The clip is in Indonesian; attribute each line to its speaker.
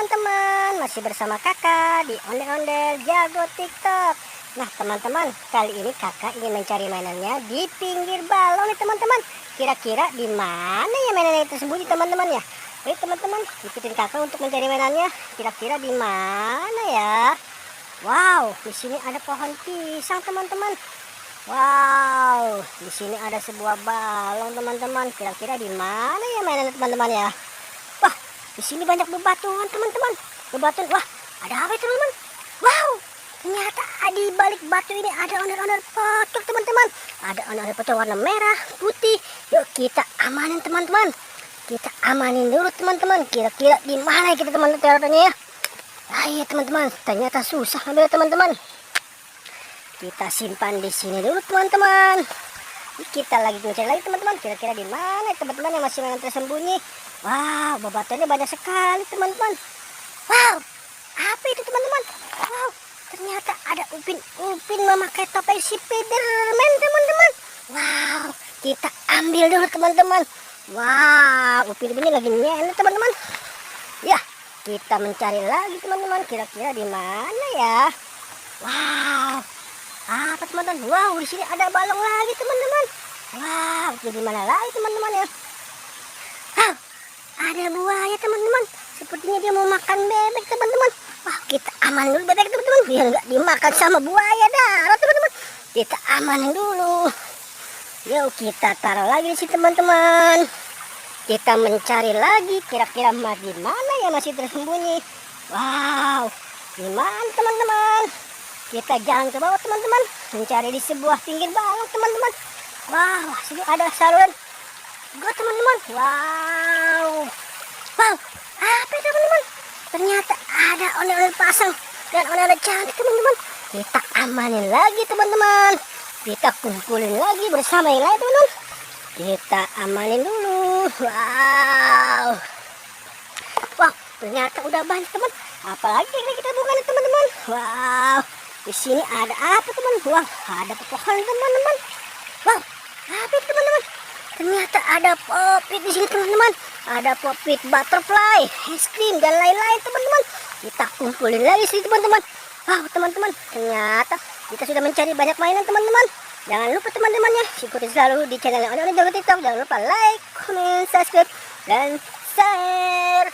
Speaker 1: teman-teman, masih bersama kakak di Ondel-Ondel Jago TikTok. Nah teman-teman, kali ini kakak ingin mencari mainannya di pinggir balong nih teman-teman. Kira-kira di mana ya mainannya itu tersembunyi teman-teman ya? Ayo teman-teman, ikutin kakak untuk mencari mainannya. Kira-kira di mana ya? Wow, di sini ada pohon pisang teman-teman. Wow, di sini ada sebuah balong teman-teman. Kira-kira di mana ya mainannya teman-teman ya? Wah, di sini banyak bebatuan teman-teman. Bebatuan, wah, ada apa itu teman-teman? Wow, ternyata di balik batu ini ada ondel-ondel pocong teman-teman. Ada ondel-ondel pocong warna merah, putih. Yuk kita amanin teman-teman. Kita amanin dulu teman-teman. Kira-kira di mana kita teman-teman taruhnya ya? Ayo teman-teman, ternyata susah ambil teman-teman. Kita simpan di sini dulu teman-teman. Kita lagi mencari lagi teman-teman. Kira-kira di mana teman-teman yang masih mainan tersembunyi? Wow, bebatuannya banyak sekali teman-teman. Wow, apa itu teman-teman? Wow, ternyata ada upin memakai topeng Spiderman teman-teman. Wow, kita ambil dulu teman-teman. Wow, upin ini lagi nyender teman-teman. Ya, kita mencari lagi teman-teman. Kira-kira di mana ya? Wow, apa teman-teman? Wow, di sini ada balong lagi teman-teman. Wow, di mana lagi teman-teman ya? Wow, ada buaya teman-teman. Sepertinya dia mau makan bebek teman-teman. Wah, kita aman dulu bebek teman-teman. Biar nggak dimakan sama buaya darat teman-teman. Kita amanin dulu. Yuk kita taruh lagi di sini teman-teman. Kita mencari lagi. Kira-kira di mana ya masih tersembunyi? Wow, di mana teman-teman? Kita jalan ke bawah teman-teman. Mencari di sebuah pinggir balong teman-teman. Wow, sini ada saluran. Go teman-teman. Wow. Wow, apa itu teman-teman? Ternyata ada ondel-ondel pasang dan ondel-ondel cantik teman-teman. Kita amanin lagi teman-teman. Kita kumpulin lagi bersama yang lain teman-teman. Kita amanin dulu. Wow. Wow, ternyata udah banyak teman. Apalagi yang kita bukan teman-teman. Wow, di sini ada apa teman? Wow, ada pepohonan teman-teman. Wow, apa itu teman-teman? Ternyata ada popit di sini teman-teman. Ada popit butterfly, es krim dan lain-lain teman-teman. Kita kumpulin lagi sih teman-teman. Wow teman-teman, ternyata kita sudah mencari banyak mainan teman-teman. Jangan lupa teman-teman ya, ikuti selalu di channel Ondel-Ondel Jago TikTok. Jangan lupa like, comment, subscribe, dan share.